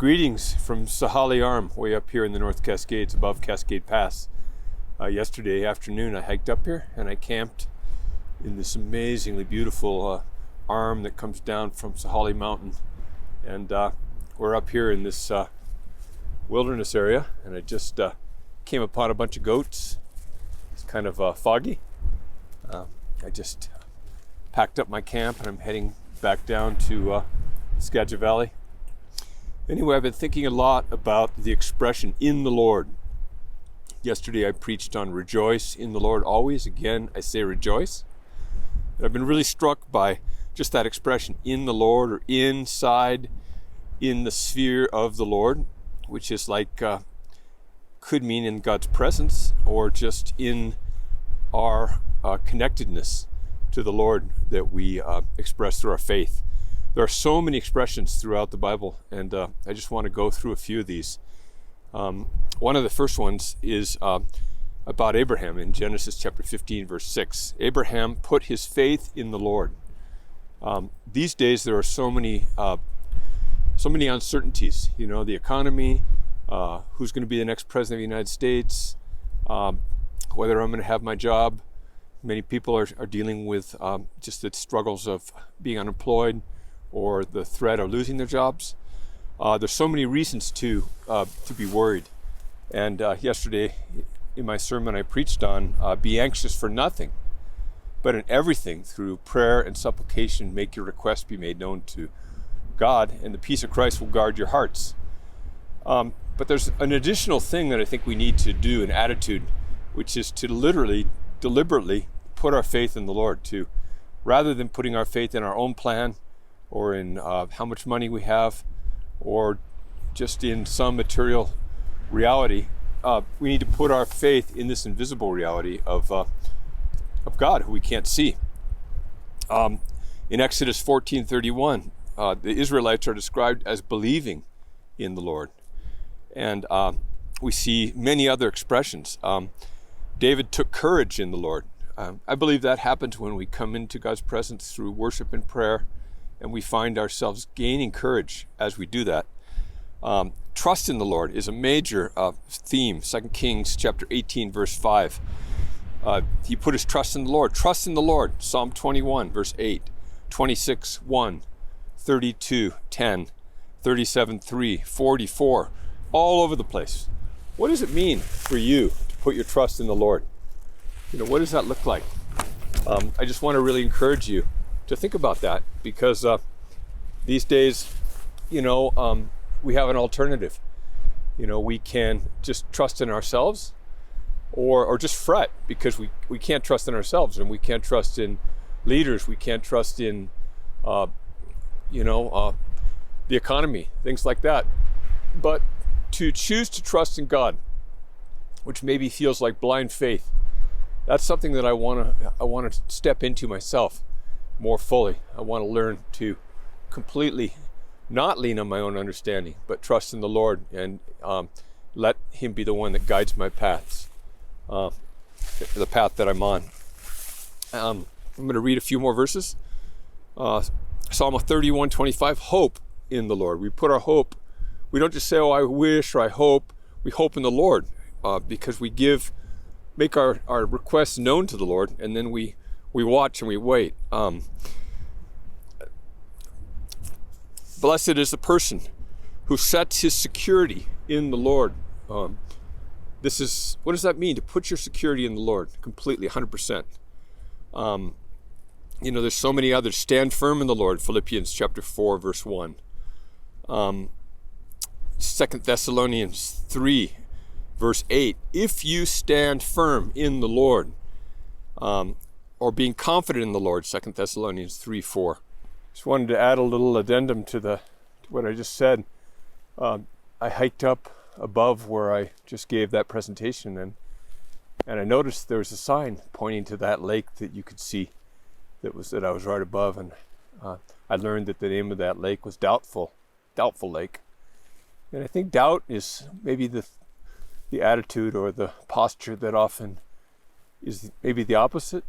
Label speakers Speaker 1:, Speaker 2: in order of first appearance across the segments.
Speaker 1: Greetings from Sahali Arm, way up here in the North Cascades, above Cascade Pass. Yesterday afternoon I hiked up here and I camped in this amazingly beautiful arm that comes down from Sahali Mountain. And we're up here in this wilderness area, and I just came upon a bunch of goats. It's kind of foggy. I just packed up my camp and I'm heading back down to Skagit Valley. Anyway, I've been thinking a lot about the expression "in the Lord." Yesterday I preached on rejoice in the Lord always. Again, I say rejoice. And I've been really struck by just that expression, in the Lord, or inside, in the sphere of the Lord, which is like, could mean in God's presence, or just in our connectedness to the Lord that we express through our faith. There are so many expressions throughout the Bible, and I just want to go through a few of these. One of the first ones is about Abraham in Genesis chapter 15, verse 6. Abraham put his faith in the Lord. These days there are so many uncertainties. You know, the economy, who's going to be the next president of the United States, whether I'm going to have my job. Many people are dealing with just the struggles of being unemployed, or the threat of losing their jobs. There's so many reasons to be worried. And yesterday in my sermon I preached on be anxious for nothing, but in everything through prayer and supplication make your requests be made known to God, and the peace of Christ will guard your hearts. But there's an additional thing that I think we need to do, an attitude, which is to deliberately put our faith in the Lord, to rather than putting our faith in our own plan, or in how much money we have, or just in some material reality. We need to put our faith in this invisible reality of God, who we can't see. In Exodus 14:31, the Israelites are described as believing in the Lord. And we see many other expressions. David took courage in the Lord. I believe that happens when we come into God's presence through worship and prayer, and we find ourselves gaining courage as we do that. Trust in the Lord is a major theme. 2 Kings chapter 18, verse 5. He put his trust in the Lord. Trust in the Lord. Psalm 21, verse 8. 26, 1. 32, 10. 37, 3. 44. All over the place. What does it mean for you to put your trust in the Lord? You know, what does that look like? I just want to really encourage you to think about that, because these days, we have an alternative. We can just trust in ourselves, or just fret because we can't trust in ourselves, and we can't trust in leaders. We can't trust in, the economy, things like that. But to choose to trust in God, which maybe feels like blind faith, that's something that I want to step into myself more fully. I want to learn to completely not lean on my own understanding, but trust in the Lord, and let Him be the one that guides my paths, the path that I'm on. I'm going to read a few more verses. Psalm 31:25, hope in the Lord. We put our hope, we don't just say, oh, I wish, or I hope. We hope in the Lord, because we make our requests known to the Lord, and then we watch and we wait. Blessed is the person who sets his security in the Lord. What does that mean, to put your security in the Lord completely, 100%? There's so many others. Stand firm in the Lord, Philippians chapter 4, verse 1. 2 Thessalonians 3, verse 8. If you stand firm in the Lord, or being confident in the Lord, 2 Thessalonians 3:4. Just wanted to add a little addendum to what I just said. I hiked up above where I just gave that presentation, and I noticed there was a sign pointing to that lake that you could see that I was right above, and I learned that the name of that lake was Doubtful Lake. And I think doubt is maybe the attitude or the posture that often is maybe the opposite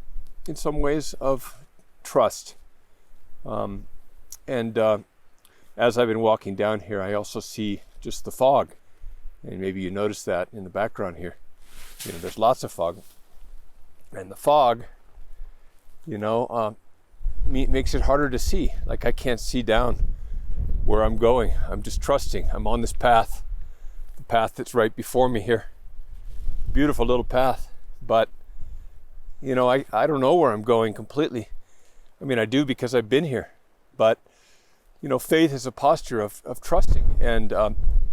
Speaker 1: in some ways of trust. as I've been walking down here, I also see just the fog. And maybe you notice that in the background here. There's lots of fog. And the fog, makes it harder to see. Like I can't see down where I'm going. I'm just trusting. I'm on this path, the path that's right before me here. Beautiful little path. But, I don't know where I'm going completely. I mean, I do because I've been here. But, faith is a posture of trusting. And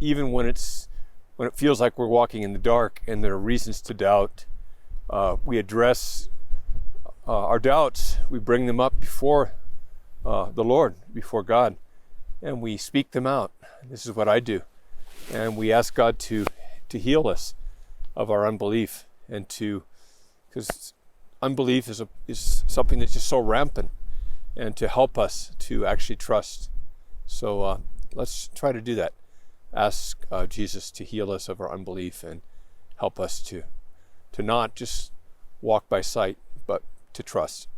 Speaker 1: even when it feels like we're walking in the dark and there are reasons to doubt, we address our doubts. We bring them up before the Lord, before God, and we speak them out. This is what I do. And we ask God to heal us of our unbelief, and because unbelief is something that's just so rampant, and to help us to actually trust. So let's try to do that. Ask Jesus to heal us of our unbelief and help us to not just walk by sight, but to trust.